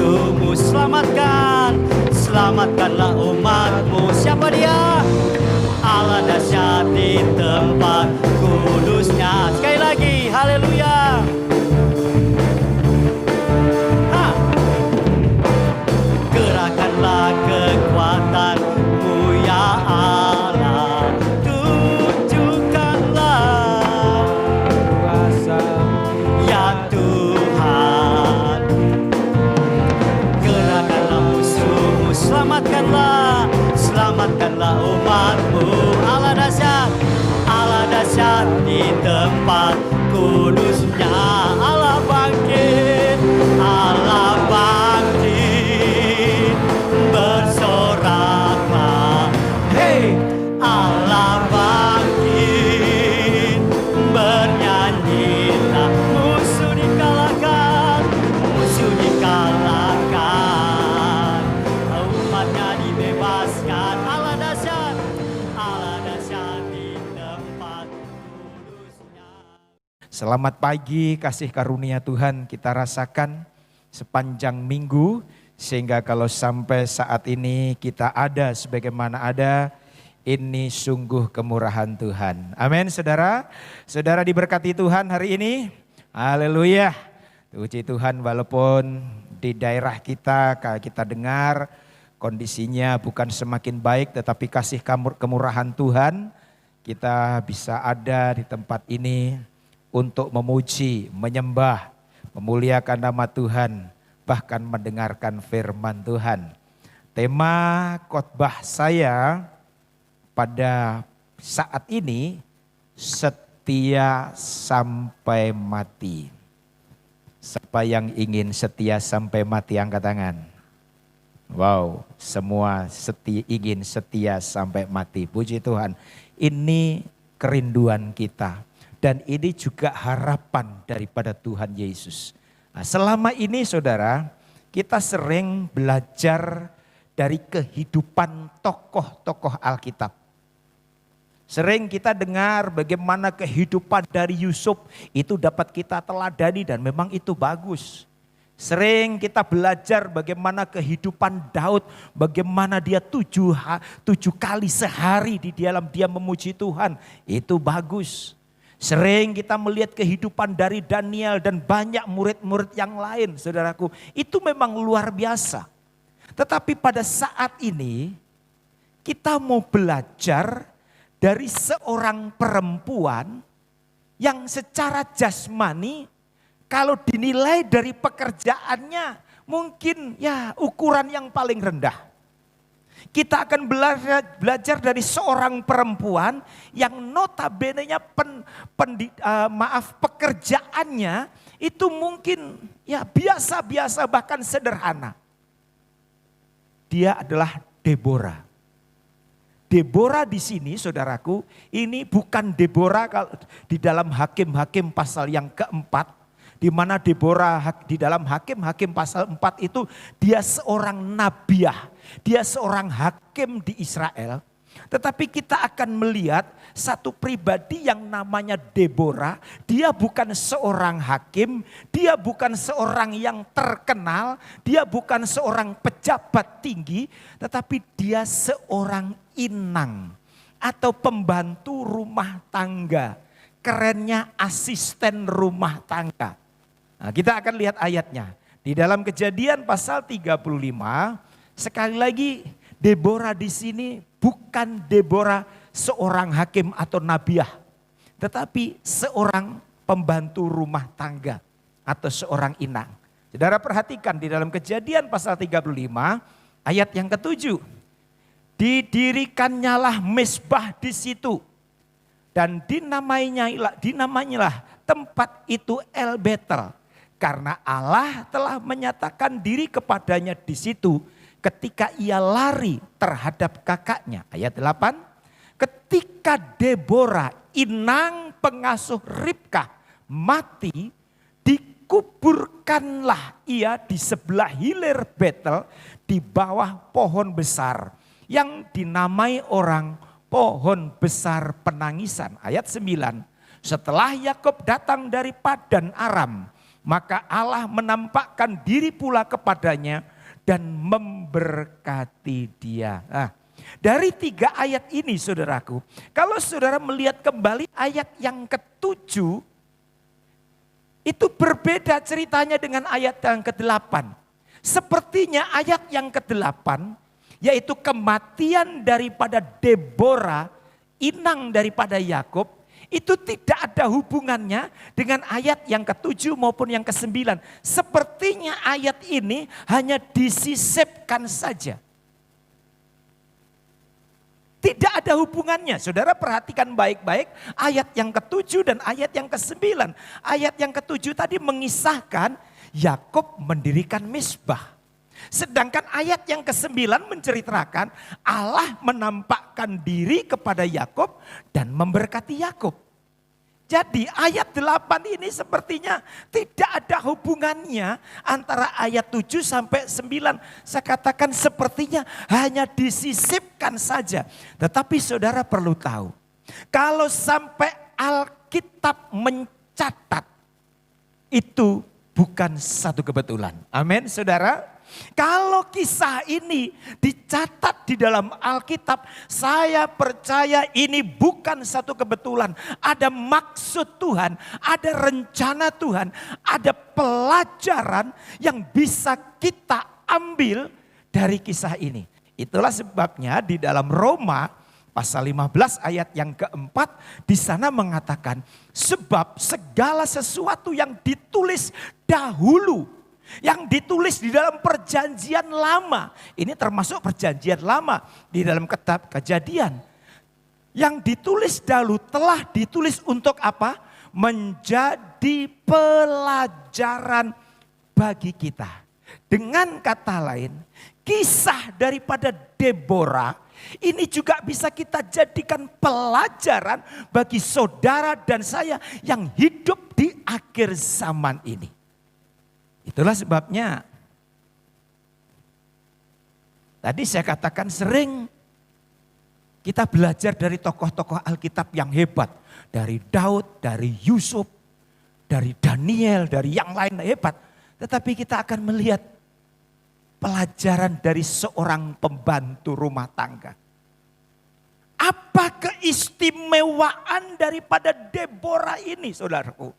musuhmu selamatkan. Selamatkanlah umatmu. Siapa dia? Allah dahsyat di tempat kudusnya. Sekali lagi, haleluya. Gerakkanlah kekuatanmu ya Allah. Tunjukkanlah kuasa ya Tuhan. Gerakkanlah musuhmu, selamatkanlah. Selamatkanlah umatmu. Allah dahsyat di tempat kudusnya. Allah bangkit, Allah bangkit. Bersoraklah, hey, Allah bangkit. Bernyanyilah, musuh dikalahkan, musuh dikalahkan. Umatnya dibebaskan. Allah dahsyat di tempat kudusnya. Selamat pagi, kasih karunia Tuhan kita rasakan sepanjang minggu. Sehingga kalau sampai saat ini kita ada sebagaimana ada, ini sungguh kemurahan Tuhan. Amin saudara. Saudara diberkati Tuhan hari ini. Haleluya. Puji Tuhan, walaupun di daerah kita dengar kondisinya bukan semakin baik, tetapi kasih kemurahan Tuhan kita bisa ada di tempat ini untuk memuji, menyembah, memuliakan nama Tuhan, bahkan mendengarkan firman Tuhan. Tema khotbah saya pada saat ini, setia sampai mati. Siapa yang ingin setia sampai mati, angkat tangan. Wow, semua ingin setia sampai mati. Puji Tuhan, ini kerinduan kita. Dan ini juga harapan daripada Tuhan Yesus. Nah, selama ini saudara, kita sering belajar dari kehidupan tokoh-tokoh Alkitab. Sering kita dengar bagaimana kehidupan dari Yusuf itu dapat kita teladani dan memang itu bagus. Sering kita belajar bagaimana kehidupan Daud, bagaimana dia tujuh kali sehari di dalam dia memuji Tuhan, itu bagus. Sering kita melihat kehidupan dari Daniel dan banyak murid-murid yang lain, saudaraku. Itu memang luar biasa. Tetapi pada saat ini kita mau belajar dari seorang perempuan yang secara jasmani kalau dinilai dari pekerjaannya mungkin ya ukuran yang paling rendah. Kita akan belajar dari seorang perempuan yang notabene-nya pekerjaannya itu mungkin ya biasa-biasa bahkan sederhana. Dia adalah Deborah. Deborah di sini saudaraku, ini bukan Deborah kalau di dalam Hakim-Hakim pasal yang keempat, di mana Deborah di dalam Hakim-Hakim pasal 4 itu dia seorang nabiah, dia seorang hakim di Israel. Tetapi kita akan melihat satu pribadi yang namanya Deborah. Dia bukan seorang hakim, dia bukan seorang yang terkenal, dia bukan seorang pejabat tinggi, tetapi dia seorang inang atau pembantu rumah tangga. Kerennya asisten rumah tangga. Nah, kita akan lihat ayatnya. Di dalam Kejadian pasal 35, sekali lagi Deborah di sini bukan Deborah seorang hakim atau nabiah, tetapi seorang pembantu rumah tangga atau seorang inang. Saudara perhatikan di dalam Kejadian pasal 35 ayat yang ke-7. Didirikannya mezbah di situ dan dinamailah tempat itu El Betel. Karena Allah telah menyatakan diri kepadanya di situ ketika ia lari terhadap kakaknya. Ayat 8. Ketika Deborah inang pengasuh Ribkah mati, dikuburkanlah ia di sebelah hilir Betel di bawah pohon besar yang dinamai orang pohon besar penangisan. Ayat 9. Setelah Yakub datang dari Padan Aram maka Allah menampakkan diri pula kepadanya dan memberkati dia. Nah, dari 3 ayat ini saudaraku, kalau saudara melihat kembali ayat yang ke-7, itu berbeda ceritanya dengan ayat yang ke-8. Sepertinya ayat yang ke-8, yaitu kematian daripada Deborah, inang daripada Yakub, itu tidak ada hubungannya dengan ayat yang ke-7 maupun yang ke-9. Sepertinya ayat ini hanya disisipkan saja. Tidak ada hubungannya. Saudara perhatikan baik-baik ayat yang ke-7 dan ayat yang ke-9. Ayat yang ke-7 tadi mengisahkan Yakub mendirikan mezbah. Sedangkan ayat yang ke-9 menceritakan Allah menampakkan diri kepada Yakub dan memberkati Yakub. Jadi ayat 8 ini sepertinya tidak ada hubungannya antara ayat 7 sampai 9. Saya katakan sepertinya hanya disisipkan saja. Tetapi saudara perlu tahu, kalau sampai Alkitab mencatat, itu bukan satu kebetulan. Amin saudara. Kalau kisah ini dicatat di dalam Alkitab, saya percaya ini bukan satu kebetulan. Ada maksud Tuhan, ada rencana Tuhan, ada pelajaran yang bisa kita ambil dari kisah ini. Itulah sebabnya di dalam Roma pasal 15 ayat yang keempat di sana mengatakan, sebab segala sesuatu yang ditulis dahulu, yang ditulis di dalam perjanjian lama. Ini termasuk perjanjian lama di dalam kitab Kejadian. Yang ditulis dahulu telah ditulis untuk apa? Menjadi pelajaran bagi kita. Dengan kata lain, kisah daripada Deborah ini juga bisa kita jadikan pelajaran bagi saudara dan saya yang hidup di akhir zaman ini. Itulah sebabnya tadi saya katakan sering kita belajar dari tokoh-tokoh Alkitab yang hebat. Dari Daud, dari Yusuf, dari Daniel, dari yang lain hebat. Tetapi kita akan melihat pelajaran dari seorang pembantu rumah tangga. Apa keistimewaan daripada Deborah ini saudaraku?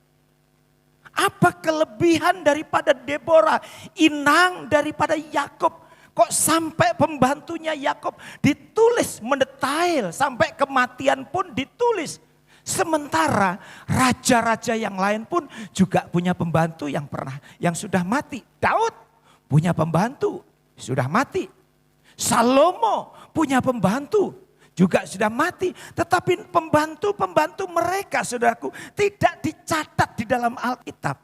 Apa kelebihan daripada Deborah, inang daripada Yakub? Kok sampai pembantunya Yakub ditulis mendetail, sampai kematian pun ditulis. Sementara raja-raja yang lain pun juga punya pembantu yang sudah mati. Daud punya pembantu, sudah mati. Salomo punya pembantu, juga sudah mati. Tetapi pembantu-pembantu mereka saudaraku tidak dicatat di dalam Alkitab.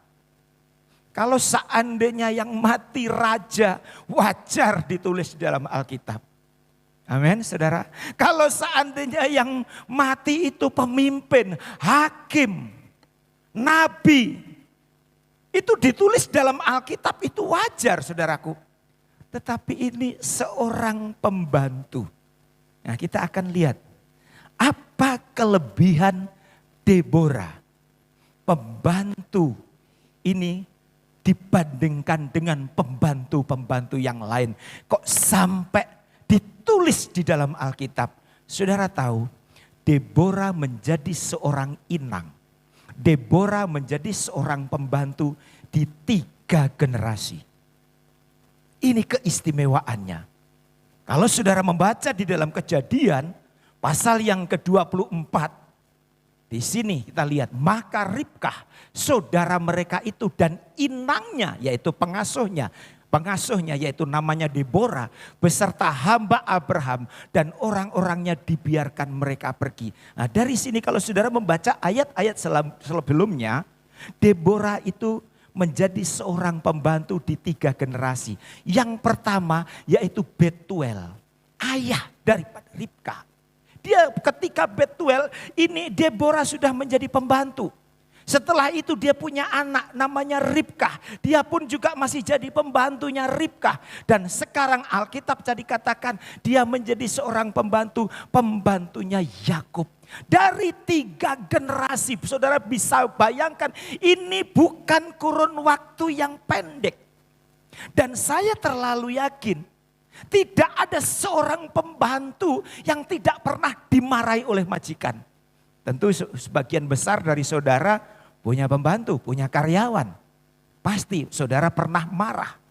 Kalau seandainya yang mati raja, wajar ditulis di dalam Alkitab. Amin saudara. Kalau seandainya yang mati itu pemimpin, hakim, nabi, itu ditulis dalam Alkitab, itu wajar saudaraku. Tetapi ini seorang pembantu. Nah, kita akan lihat apa kelebihan Deborah, pembantu ini dibandingkan dengan pembantu-pembantu yang lain. Kok sampai ditulis di dalam Alkitab? Saudara tahu, Deborah menjadi seorang inang. Deborah menjadi seorang pembantu di 3 generasi. Ini keistimewaannya. Kalau saudara membaca di dalam Kejadian pasal yang ke-24, di sini kita lihat, maka Ribkah saudara mereka itu dan inangnya yaitu pengasuhnya yaitu namanya Deborah beserta hamba Abraham dan orang-orangnya dibiarkan mereka pergi. Nah, dari sini kalau saudara membaca ayat-ayat sebelumnya, Deborah itu menjadi seorang pembantu di 3 generasi. Yang pertama yaitu Betuel, ayah daripada Ribkah. Dia ketika Betuel ini Deborah sudah menjadi pembantu. Setelah itu dia punya anak namanya Ribkah. Dia pun juga masih jadi pembantunya Ribkah. Dan sekarang Alkitab jadi katakan dia menjadi seorang pembantunya Yakub. Dari 3 generasi, saudara bisa bayangkan ini bukan kurun waktu yang pendek. Dan saya terlalu yakin tidak ada seorang pembantu yang tidak pernah dimarahi oleh majikan. Tentu sebagian besar dari saudara punya pembantu, punya karyawan. Pasti saudara pernah marah.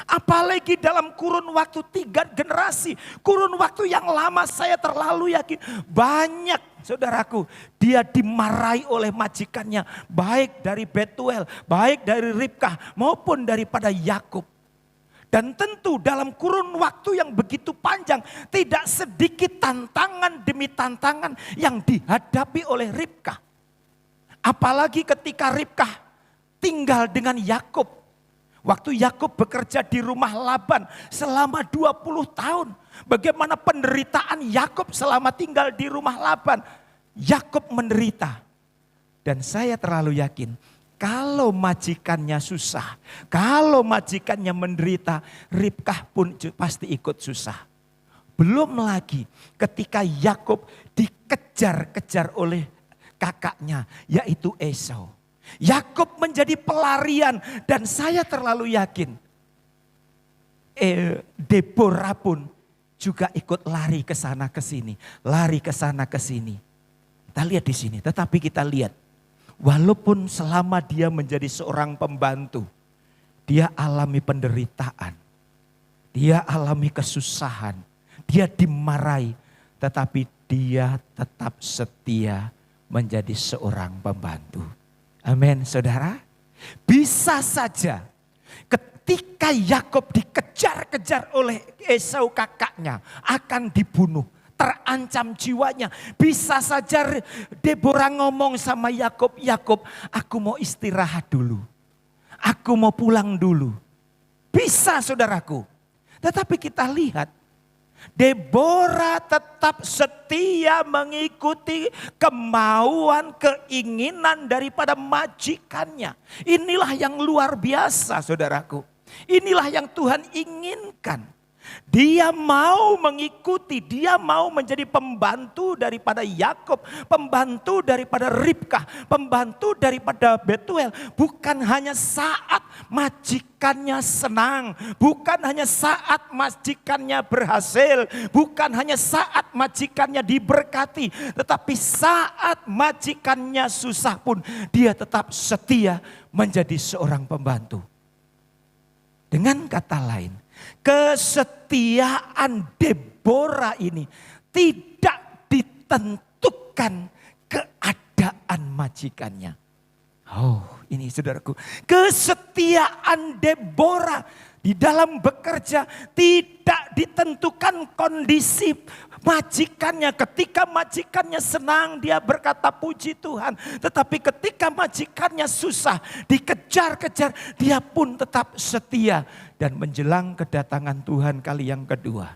Apalagi dalam kurun waktu 3 generasi. Kurun waktu yang lama saya terlalu yakin. Banyak saudaraku dia dimarahi oleh majikannya. Baik dari Betuel, baik dari Ribkah maupun daripada Yakub. Dan tentu dalam kurun waktu yang begitu panjang. Tidak sedikit tantangan demi tantangan yang dihadapi oleh Ribkah. Apalagi ketika Ribkah tinggal dengan Yakub. Waktu Yakub bekerja di rumah Laban selama 20 tahun. Bagaimana penderitaan Yakub selama tinggal di rumah Laban. Yakub menderita. Dan saya terlalu yakin kalau majikannya susah, kalau majikannya menderita, Ribkah pun pasti ikut susah. Belum lagi ketika Yakub dikejar-kejar oleh kakaknya yaitu Esau. Yakub menjadi pelarian dan saya terlalu yakin Deborah pun juga ikut lari ke sana ke sini, lari ke sana ke sini. Kita lihat di sini, tetapi kita lihat walaupun selama dia menjadi seorang pembantu, dia alami penderitaan, dia alami kesusahan, dia dimarahi, tetapi dia tetap setia menjadi seorang pembantu. Amin, saudara. Bisa saja ketika Yakub dikejar-kejar oleh Esau kakaknya akan dibunuh, terancam jiwanya. Bisa saja Deborah ngomong sama Yakub, Yakub, aku mau istirahat dulu. Aku mau pulang dulu. Bisa saudaraku. Tetapi kita lihat Deborah tetap setia mengikuti kemauan, keinginan daripada majikannya. Inilah yang luar biasa saudaraku. Inilah yang Tuhan inginkan. Dia mau mengikuti, dia mau menjadi pembantu daripada Yakub, pembantu daripada Ribkah, pembantu daripada Betuel. Bukan hanya saat majikannya senang, bukan hanya saat majikannya berhasil, bukan hanya saat majikannya diberkati, tetapi saat majikannya susah pun dia tetap setia menjadi seorang pembantu. Dengan kata lain, kesetiaan Deborah ini tidak ditentukan keadaan majikannya. Oh, ini saudaraku, kesetiaan Deborah di dalam bekerja tidak ditentukan kondisi majikannya. Ketika majikannya senang dia berkata puji Tuhan. Tetapi ketika majikannya susah dikejar-kejar dia pun tetap setia. Dan menjelang kedatangan Tuhan kali yang kedua,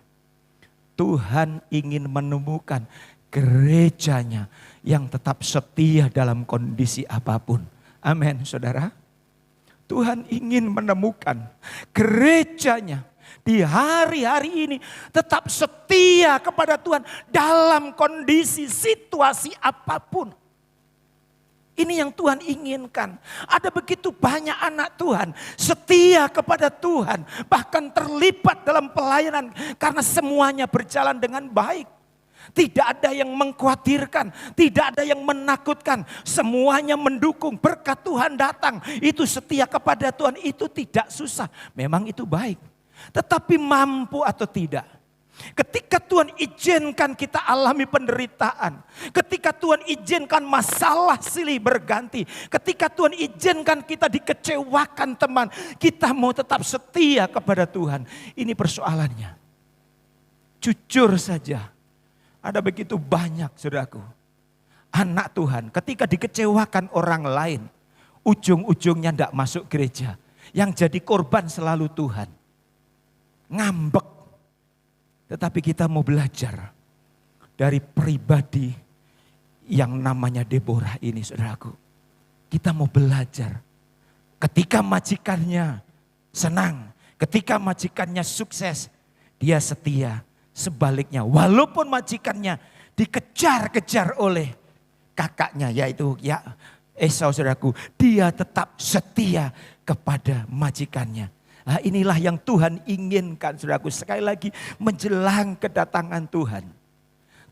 Tuhan ingin menemukan gerejanya yang tetap setia dalam kondisi apapun. Amin, saudara. Tuhan ingin menemukan gerejanya di hari-hari ini tetap setia kepada Tuhan dalam kondisi situasi apapun. Ini yang Tuhan inginkan. Ada begitu banyak anak Tuhan setia kepada Tuhan, bahkan terlibat dalam pelayanan karena semuanya berjalan dengan baik. Tidak ada yang mengkhawatirkan, tidak ada yang menakutkan, semuanya mendukung, berkat Tuhan datang. Itu setia kepada Tuhan, itu tidak susah. Memang itu baik. Tetapi mampu atau tidak? Ketika Tuhan izinkan kita alami penderitaan, ketika Tuhan izinkan masalah silih berganti, ketika Tuhan izinkan kita dikecewakan teman, kita mau tetap setia kepada Tuhan. Ini persoalannya. Jujur saja, ada begitu banyak saudaraku, anak Tuhan ketika dikecewakan orang lain, ujung-ujungnya tidak masuk gereja. Yang jadi korban selalu Tuhan. Ngambek. Tetapi kita mau belajar dari pribadi yang namanya Deborah ini saudaraku. kita mau belajar. Ketika majikannya senang, ketika majikannya sukses, dia setia. Sebaliknya, walaupun majikannya dikejar-kejar oleh kakaknya, yaitu Esau, saudaraku, dia tetap setia kepada majikannya. Nah, inilah yang Tuhan inginkan, saudaraku. Sekali lagi, menjelang kedatangan Tuhan.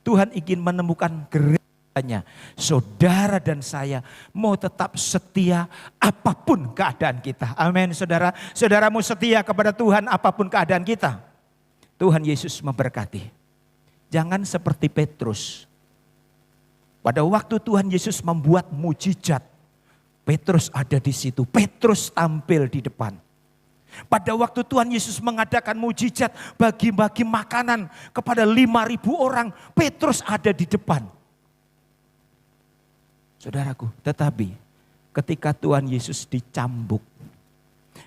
Tuhan ingin menemukan gerejanya. Saudara dan saya mau tetap setia apapun keadaan kita. Amin, saudara. Saudaramu setia kepada Tuhan apapun keadaan kita. Tuhan Yesus memberkati. Jangan seperti Petrus. Pada waktu Tuhan Yesus membuat mujizat, Petrus ada di situ. Petrus tampil di depan. Pada waktu Tuhan Yesus mengadakan mujizat, bagi-bagi makanan kepada 5.000 orang, Petrus ada di depan. Saudaraku, tetapi ketika Tuhan Yesus dicambuk,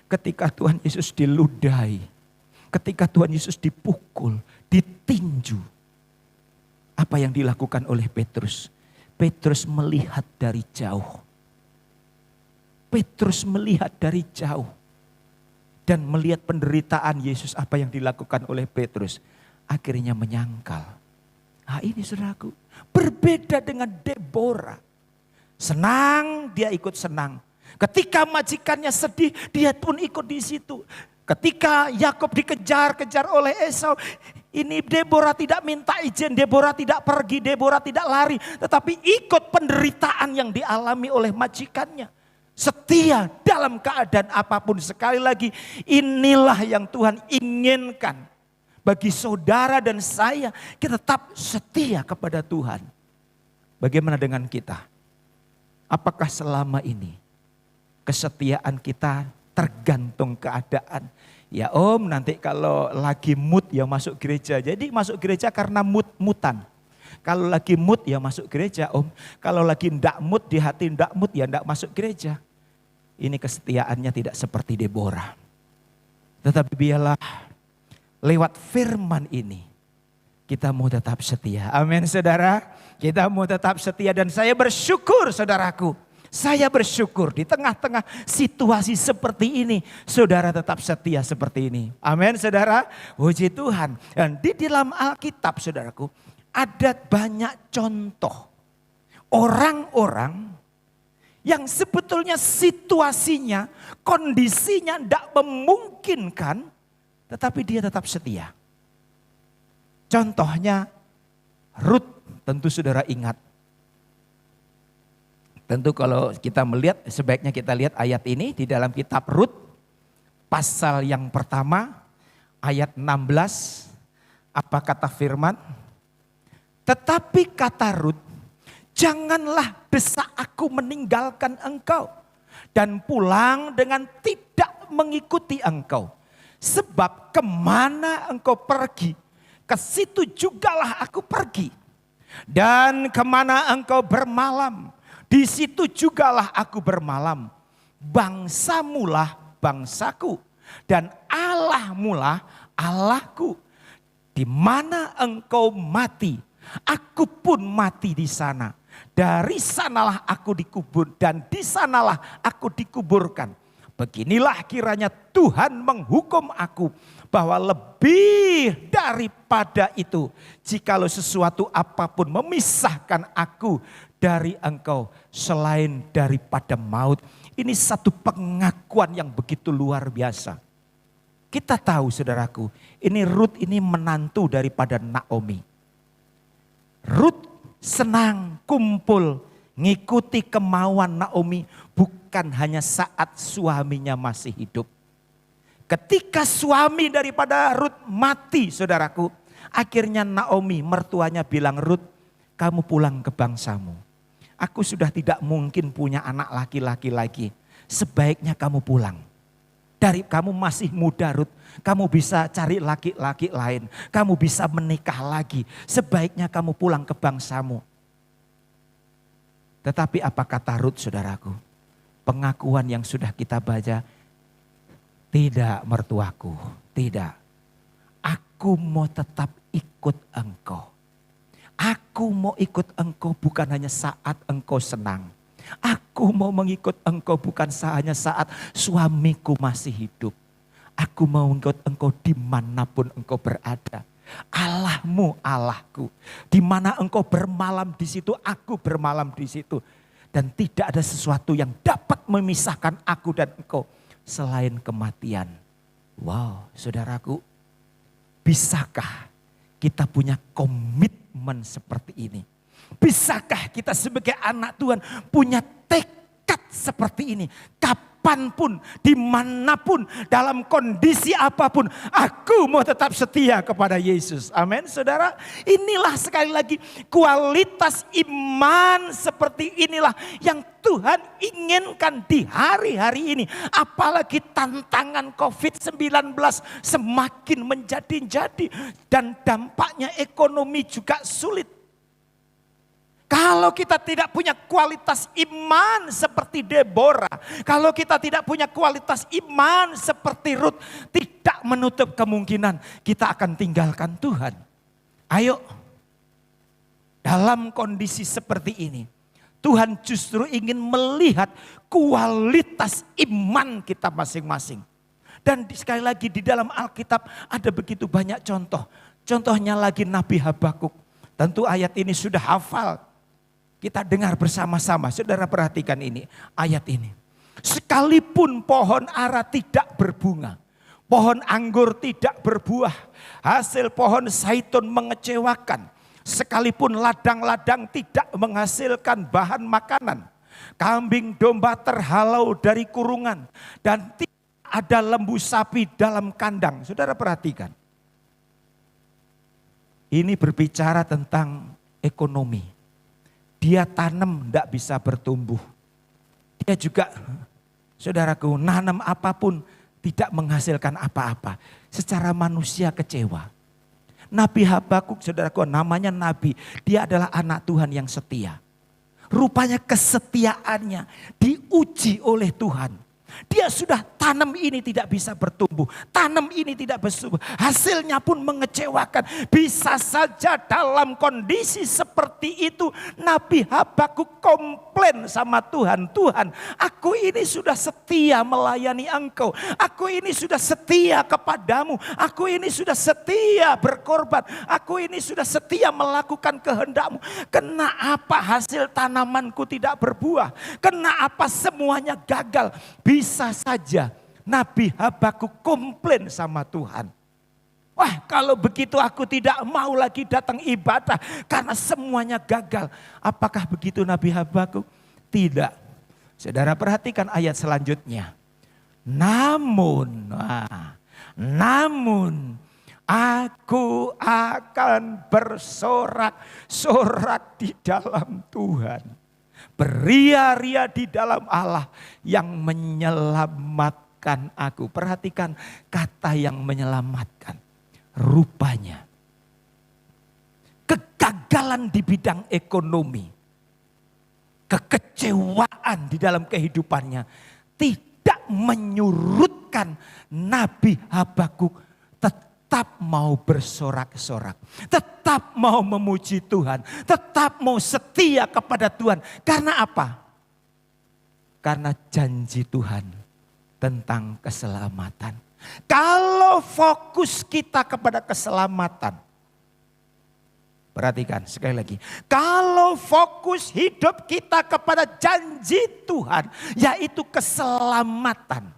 ketika Tuhan Yesus diludahi, ketika Tuhan Yesus dipukul, ditinju, apa yang dilakukan oleh Petrus? Petrus melihat dari jauh. Petrus melihat dari jauh. Dan melihat penderitaan Yesus, apa yang dilakukan oleh Petrus. Akhirnya menyangkal. Nah ini saudaraku, berbeda dengan Deborah. Senang, dia ikut senang. Ketika majikannya sedih, dia pun ikut di situ. Ketika Yakub dikejar-kejar oleh Esau, ini Deborah tidak minta izin, Deborah tidak pergi, Deborah tidak lari. Tetapi ikut penderitaan yang dialami oleh majikannya. Setia dalam keadaan apapun. Sekali lagi, inilah yang Tuhan inginkan. Bagi saudara dan saya, kita tetap setia kepada Tuhan. Bagaimana dengan kita? Apakah selama ini kesetiaan kita tergantung keadaan? Ya om, nanti kalau lagi mood ya masuk gereja. Jadi masuk gereja karena mood-mutan. Kalau lagi mood ya masuk gereja om. Kalau lagi ndak mood, di hati ndak mood ya ndak masuk gereja. Ini kesetiaannya tidak seperti Deborah. Tetapi biarlah lewat firman ini kita mau tetap setia. Amin saudara. Kita mau tetap setia dan saya bersyukur saudaraku. Saya bersyukur di tengah-tengah situasi seperti ini, saudara tetap setia seperti ini. Amin saudara, puji Tuhan. Dan di dalam Alkitab saudaraku, ada banyak contoh orang-orang yang sebetulnya situasinya, kondisinya tidak memungkinkan, tetapi dia tetap setia. Contohnya Rut, tentu saudara ingat. Tentu kalau kita melihat, sebaiknya kita lihat ayat ini di dalam kitab Rut. Pasal yang pertama, ayat 16. Apa kata firman? Tetapi kata Rut, janganlah desak aku meninggalkan engkau. Dan pulang dengan tidak mengikuti engkau. Sebab kemana engkau pergi, ke situ jugalah aku pergi. Dan kemana engkau bermalam, di situ jugalah aku bermalam. Bangsamulah bangsaku dan Allahmulah Allahku. Di mana engkau mati, aku pun mati di sana. Dari sanalah aku dikubur dan di sanalah aku dikuburkan. Beginilah kiranya Tuhan menghukum aku bahwa lebih daripada itu, jikalau sesuatu apapun memisahkan aku dari engkau selain daripada maut. Ini satu pengakuan yang begitu luar biasa. Kita tahu saudaraku, ini Rut ini menantu daripada Naomi. Rut senang kumpul ngikuti kemauan Naomi bukan hanya saat suaminya masih hidup. Ketika suami daripada Rut mati saudaraku, akhirnya Naomi mertuanya bilang, Rut kamu pulang ke bangsamu. Aku sudah tidak mungkin punya anak laki-laki lagi. Sebaiknya kamu pulang. Dari kamu masih muda Rut, kamu bisa cari laki-laki lain. Kamu bisa menikah lagi. Sebaiknya kamu pulang ke bangsamu. Tetapi apa kata Rut saudaraku? Pengakuan yang sudah kita baca, tidak mertuaku, tidak. Aku mau tetap ikut engkau. Aku mau ikut engkau bukan hanya saat engkau senang. Aku mau mengikut Engkau bukan hanya saat suamiku masih hidup. Aku mau mengikut Engkau dimanapun Engkau berada. Allahmu Allahku. Di mana Engkau bermalam di situ, aku bermalam di situ. Dan tidak ada sesuatu yang dapat memisahkan aku dan Engkau selain kematian. Wow, saudaraku, bisakah kita punya komitmen seperti ini? Bisakah kita sebagai anak Tuhan punya tekad seperti ini? Kapanpun, dimanapun, dalam kondisi apapun, aku mau tetap setia kepada Yesus. Amin, saudara. Inilah sekali lagi kualitas iman seperti inilah yang Tuhan inginkan di hari-hari ini. Apalagi tantangan COVID-19 semakin menjadi-jadi dan dampaknya ekonomi juga sulit. Kalau kita tidak punya kualitas iman seperti Deborah, kalau kita tidak punya kualitas iman seperti Ruth, tidak menutup kemungkinan kita akan tinggalkan Tuhan. Ayo, dalam kondisi seperti ini, Tuhan justru ingin melihat kualitas iman kita masing-masing. Dan sekali lagi di dalam Alkitab ada begitu banyak contoh. Contohnya lagi Nabi Habakuk. Tentu ayat ini sudah hafal. Kita dengar bersama-sama, saudara perhatikan ini, ayat ini. Sekalipun pohon ara tidak berbunga, pohon anggur tidak berbuah, hasil pohon zaitun mengecewakan, sekalipun ladang-ladang tidak menghasilkan bahan makanan, kambing domba terhalau dari kurungan, dan tidak ada lembu sapi dalam kandang. Saudara perhatikan. Ini berbicara tentang ekonomi. Dia tanam tidak bisa bertumbuh. Dia juga, saudaraku, nanam apapun tidak menghasilkan apa-apa. Secara manusia kecewa. Nabi Habakuk, saudaraku, namanya Nabi. Dia adalah anak Tuhan yang setia. Rupanya kesetiaannya diuji oleh Tuhan. Dia sudah tanam ini tidak bisa bertumbuh. Tanam ini tidak bertumbuh. Hasilnya pun mengecewakan. Bisa saja dalam kondisi seperti itu Nabi Habakuk komplain sama Tuhan. Tuhan, aku ini sudah setia melayani Engkau. Aku ini sudah setia kepadamu. Aku ini sudah setia berkorban. Aku ini sudah setia melakukan kehendak-Mu. Kenapa hasil tanamanku tidak berbuah? Kenapa semuanya gagal? Bisa saja Nabi Habakuk komplain sama Tuhan. Wah, kalau begitu aku tidak mau lagi datang ibadah karena semuanya gagal. Apakah begitu Nabi Habakuk? Tidak. Saudara perhatikan ayat selanjutnya. Namun aku akan bersorak-sorak di dalam Tuhan. Beria-ria di dalam Allah yang menyelamatkan aku. Perhatikan kata yang menyelamatkan. Rupanya kegagalan di bidang ekonomi, kekecewaan di dalam kehidupannya tidak menyurutkan Nabi Habakuk tetap mau bersorak-sorak, tetap mau memuji Tuhan, tetap mau setia kepada Tuhan. Karena apa? Karena janji Tuhan tentang keselamatan. Kalau fokus kita kepada keselamatan, perhatikan sekali lagi. Kalau fokus hidup kita kepada janji Tuhan, yaitu keselamatan,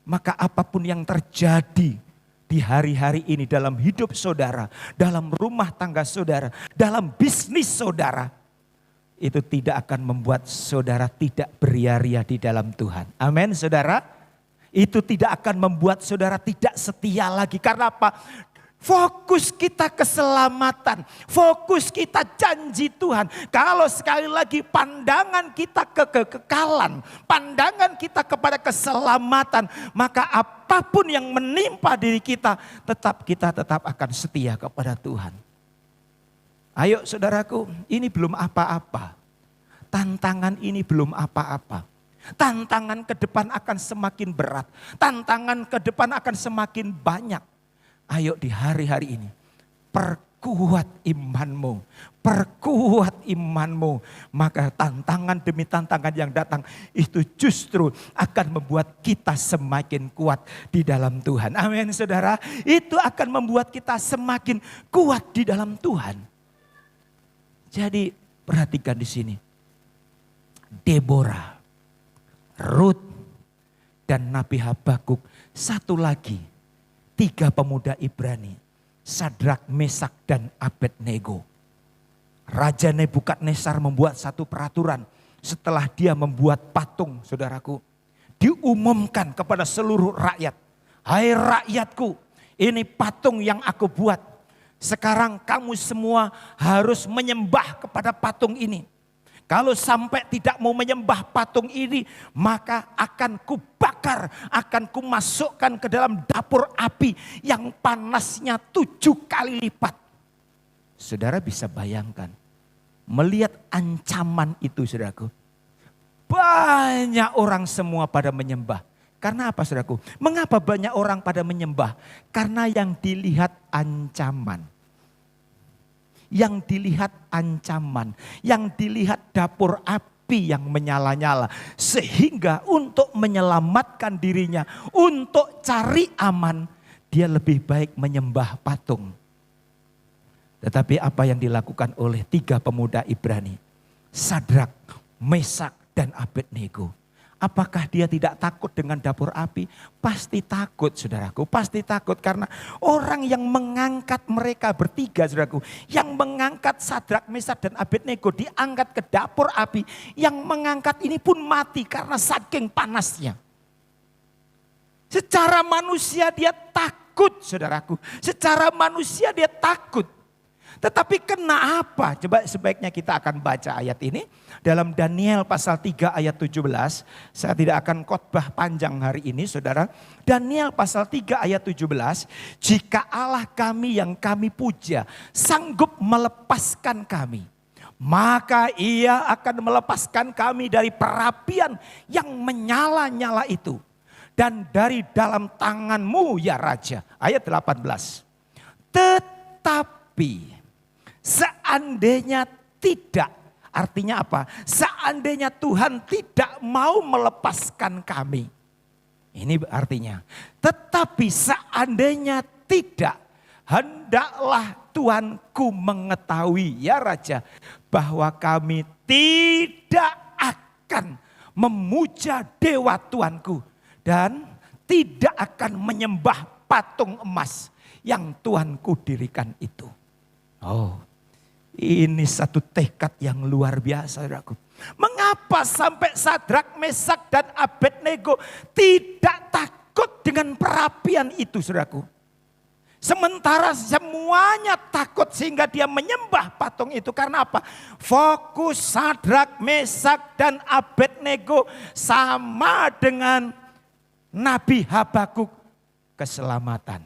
maka apapun yang terjadi di hari-hari ini dalam hidup saudara, dalam rumah tangga saudara, dalam bisnis saudara, itu tidak akan membuat saudara tidak beria-ria di dalam Tuhan. Amin, saudara. Itu tidak akan membuat saudara tidak setia lagi. Karena apa? Fokus kita keselamatan, fokus kita janji Tuhan. Kalau sekali lagi pandangan kita kekekalan, pandangan kita kepada keselamatan, maka apapun yang menimpa diri kita tetap akan setia kepada Tuhan. Ayo saudaraku, ini belum apa-apa. Tantangan ini belum apa-apa. Tantangan ke depan akan semakin berat. Tantangan ke depan akan semakin banyak. Ayo di hari-hari ini perkuat imanmu. Perkuat imanmu. Maka tantangan demi tantangan yang datang itu justru akan membuat kita semakin kuat di dalam Tuhan. Amin saudara. Itu akan membuat kita semakin kuat di dalam Tuhan. Jadi perhatikan di sini. Deborah, Rut, dan Nabi Habakuk. Satu lagi, 3 pemuda Ibrani. Sadrak, Mesak, dan Abednego. Raja Nebukadnezar membuat satu peraturan. Setelah dia membuat patung, saudaraku. Diumumkan kepada seluruh rakyat. Hai rakyatku, ini patung yang aku buat. Sekarang kamu semua harus menyembah kepada patung ini. Kalau sampai tidak mau menyembah patung ini, maka akan kubakar, akan kumasukkan ke dalam dapur api yang panasnya 7 kali lipat. Saudara bisa bayangkan, melihat ancaman itu saudaraku. Banyak orang semua pada menyembah. Karena apa saudaraku? Mengapa banyak orang pada menyembah? Karena yang dilihat ancaman. Yang dilihat ancaman, yang dilihat dapur api yang menyala-nyala. Sehingga untuk menyelamatkan dirinya, untuk cari aman, dia lebih baik menyembah patung. Tetapi apa yang dilakukan oleh 3 pemuda Ibrani, Sadrak, Mesak, dan Abednego. Apakah dia tidak takut dengan dapur api? Pasti takut saudaraku, pasti takut karena orang yang mengangkat mereka bertiga saudaraku. Yang mengangkat Sadrak, Mesak, dan Abednego diangkat ke dapur api. Yang mengangkat ini pun mati karena saking panasnya. Secara manusia dia takut saudaraku, secara manusia dia takut. Tetapi kenapa? Coba sebaiknya kita akan baca ayat ini. Dalam Daniel pasal 3 ayat 17. Saya tidak akan khotbah panjang hari ini saudara. Daniel pasal 3 ayat 17. Jika Allah kami yang kami puja sanggup melepaskan kami, maka ia akan melepaskan kami dari perapian yang menyala-nyala itu. Dan dari dalam tanganmu ya Raja. Ayat 18. Tetapi seandainya tidak, artinya apa? Seandainya Tuhan tidak mau melepaskan kami. Ini artinya, tetapi seandainya tidak, hendaklah Tuanku mengetahui ya Raja, bahwa kami tidak akan memuja dewa Tuanku. Dan tidak akan menyembah patung emas yang Tuanku dirikan itu. Oh, ini satu tekad yang luar biasa saudaraku. Mengapa sampai Sadrak, Mesak, dan Abednego tidak takut dengan perapian itu saudaraku? Sementara semuanya takut sehingga dia menyembah patung itu. Karena apa? Fokus Sadrak, Mesak, dan Abednego sama dengan Nabi Habakuk, keselamatan.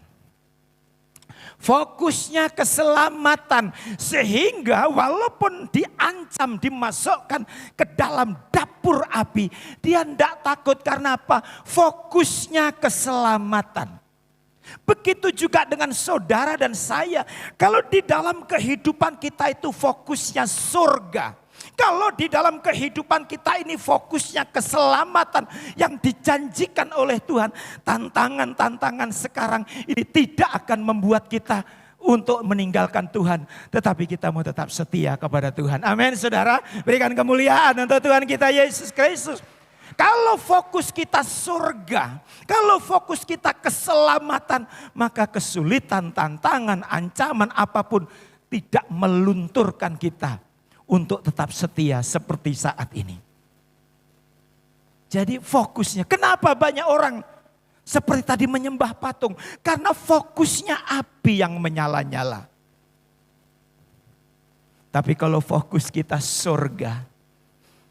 Fokusnya keselamatan. Sehingga walaupun diancam, dimasukkan ke dalam dapur api, dia tidak takut. Karena apa? Fokusnya keselamatan. Begitu juga dengan saudara dan saya. Kalau di dalam kehidupan kita itu fokusnya surga. Kalau di dalam kehidupan kita ini fokusnya keselamatan yang dijanjikan oleh Tuhan. Tantangan-tantangan sekarang ini tidak akan membuat kita untuk meninggalkan Tuhan. Tetapi kita mau tetap setia kepada Tuhan. Amin saudara. Berikan kemuliaan untuk Tuhan kita Yesus Kristus. Kalau fokus kita surga, kalau fokus kita keselamatan, maka kesulitan, tantangan, ancaman apapun tidak melunturkan kita untuk tetap setia seperti saat ini. Jadi fokusnya, kenapa banyak orang seperti tadi menyembah patung? Karena fokusnya api yang menyala-nyala. Tapi kalau fokus kita surga,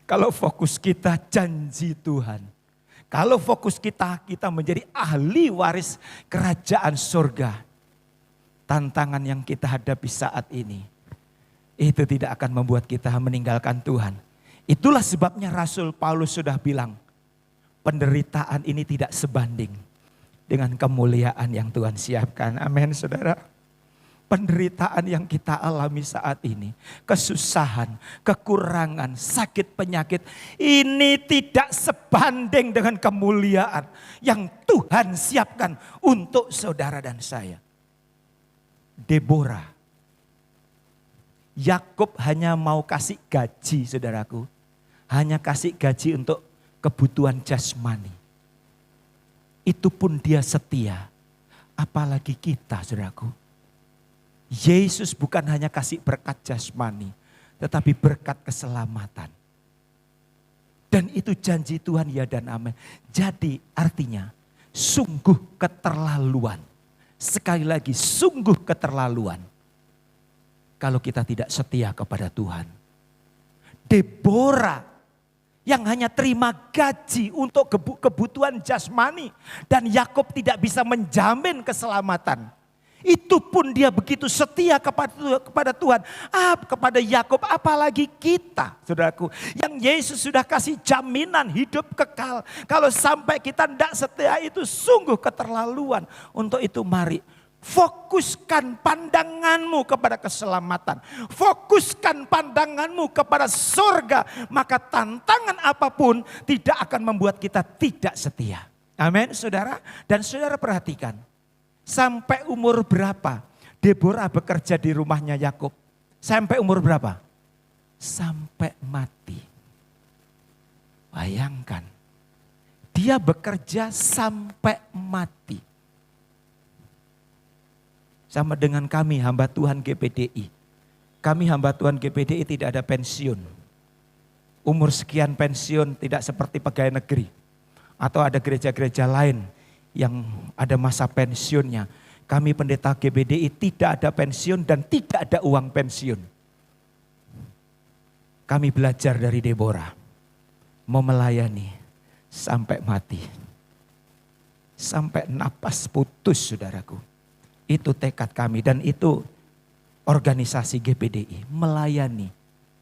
kalau fokus kita janji Tuhan, kalau fokus kita menjadi ahli waris kerajaan surga, tantangan yang kita hadapi saat ini, itu tidak akan membuat kita meninggalkan Tuhan. Itulah sebabnya Rasul Paulus sudah bilang, penderitaan ini tidak sebanding dengan kemuliaan yang Tuhan siapkan. Amin saudara. penderitaan yang kita alami saat ini, kesusahan, kekurangan, sakit, penyakit, ini tidak sebanding dengan kemuliaan yang Tuhan siapkan untuk saudara dan saya. Deborah, Yakub hanya mau kasih gaji, saudaraku. Hanya kasih gaji untuk kebutuhan jasmani. Itu pun dia setia. Apalagi kita, saudaraku. Yesus bukan hanya kasih berkat jasmani, tetapi berkat keselamatan. Dan itu janji Tuhan, ya dan amin. Jadi artinya sungguh keterlaluan. Sekali lagi sungguh keterlaluan. Kalau kita tidak setia kepada Tuhan. Deborah yang hanya terima gaji untuk kebutuhan jasmani. Dan Yakub tidak bisa menjamin keselamatan. Itu pun dia begitu setia kepada Tuhan. Kepada Yakub, apalagi kita, saudaraku. Yang Yesus sudah kasih jaminan hidup kekal. Kalau sampai kita tidak setia, itu sungguh keterlaluan. Untuk itu mari fokuskan pandanganmu kepada keselamatan. Fokuskan pandanganmu kepada surga. Maka tantangan apapun tidak akan membuat kita tidak setia. Amin, saudara. Dan saudara perhatikan. Sampai umur berapa Deborah bekerja di rumahnya Yakub? Sampai umur berapa? Sampai mati. Bayangkan. Dia bekerja sampai mati. Sama dengan kami hamba Tuhan GPDI. Kami hamba Tuhan GPDI tidak ada pensiun. Umur sekian pensiun tidak seperti pegawai negeri. Atau ada gereja-gereja lain yang ada masa pensiunnya. Kami pendeta GBDI tidak ada pensiun dan tidak ada uang pensiun. Kami belajar dari Deborah. Mau melayani sampai mati. Sampai napas putus, saudaraku. Itu tekad kami dan itu organisasi GBDI. Melayani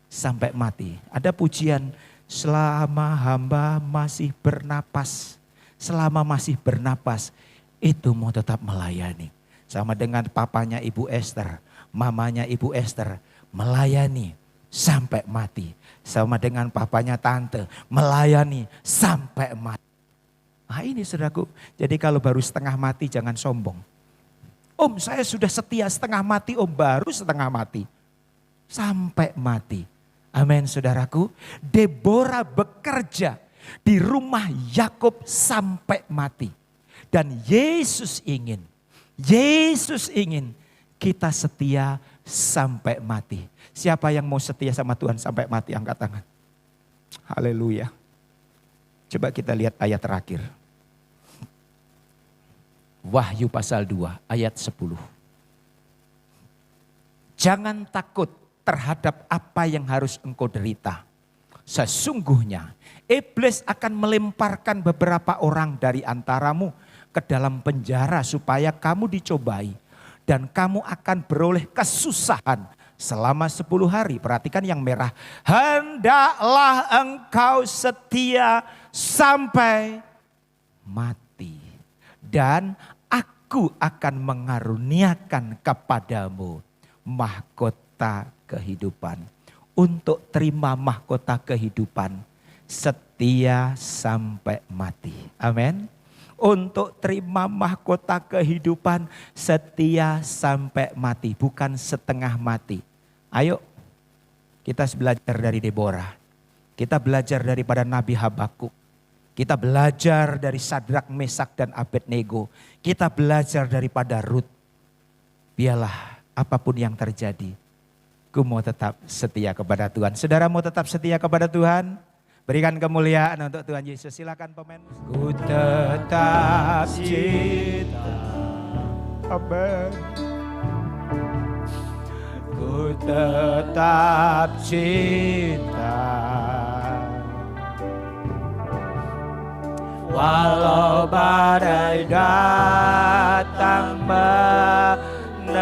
sampai mati. Ada pujian, selama hamba masih bernapas. Selama masih bernapas, itu mau tetap melayani. Sama dengan papanya Ibu Esther, mamanya Ibu Esther, melayani sampai mati. Sama dengan papanya tante, melayani sampai mati. Nah ini saudaraku, jadi kalau baru setengah mati jangan sombong. Om saya sudah setia setengah mati, om baru setengah mati. Sampai mati. Amin saudaraku. Deborah bekerja di rumah Yakub sampai mati. Dan Yesus ingin kita setia sampai mati. Siapa yang mau setia sama Tuhan sampai mati, angkat tangan. Haleluya. Coba kita lihat ayat terakhir. Wahyu pasal 2 ayat 10. Jangan takut terhadap apa yang harus engkau derita. Sesungguhnya iblis akan melemparkan beberapa orang dari antaramu ke dalam penjara supaya kamu dicobai. Dan kamu akan beroleh kesusahan selama 10 hari. Perhatikan yang merah. Hendaklah engkau setia sampai mati. Dan aku akan mengaruniakan kepadamu mahkota kehidupan. Untuk terima mahkota kehidupan setia sampai mati. Amin. Untuk terima mahkota kehidupan setia sampai mati. Bukan setengah mati. Ayo kita belajar dari Deborah. Kita belajar daripada Nabi Habakuk. Kita belajar dari Sadrak, Mesak dan Abednego. Kita belajar daripada Rut. Biarlah apapun yang terjadi. Ku mau tetap setia kepada Tuhan. Saudara mau tetap setia kepada Tuhan? Berikan kemuliaan untuk Tuhan Yesus. Silakan pemain. Ku tetap cinta. Amen. Ku tetap cinta. Walau badai datang menerpa.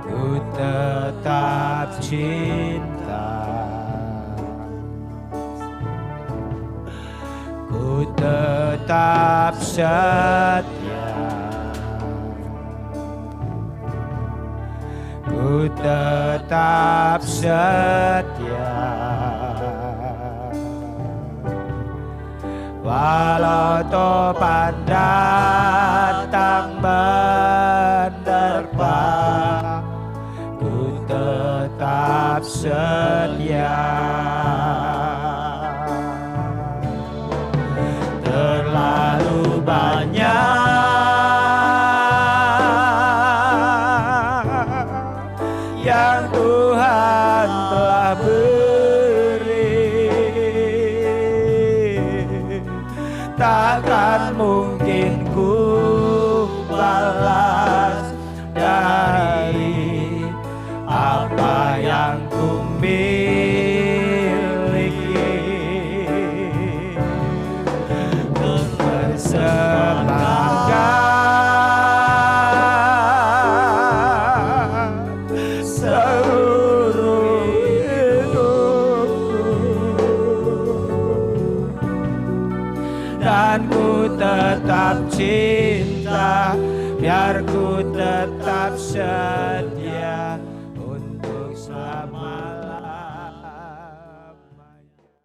Ku tetap cinta. Ku ku tetap setia. ku tetap setia. Walau topan datang menerpa, ku tetap setia. Terlalu banyak yang Tuhan telah beri, takkan mungkin ku balas dari apa yang ku miliki. Persembahkan seluruh hidupku, dan ku tetap cinta, biar ku tetap setia.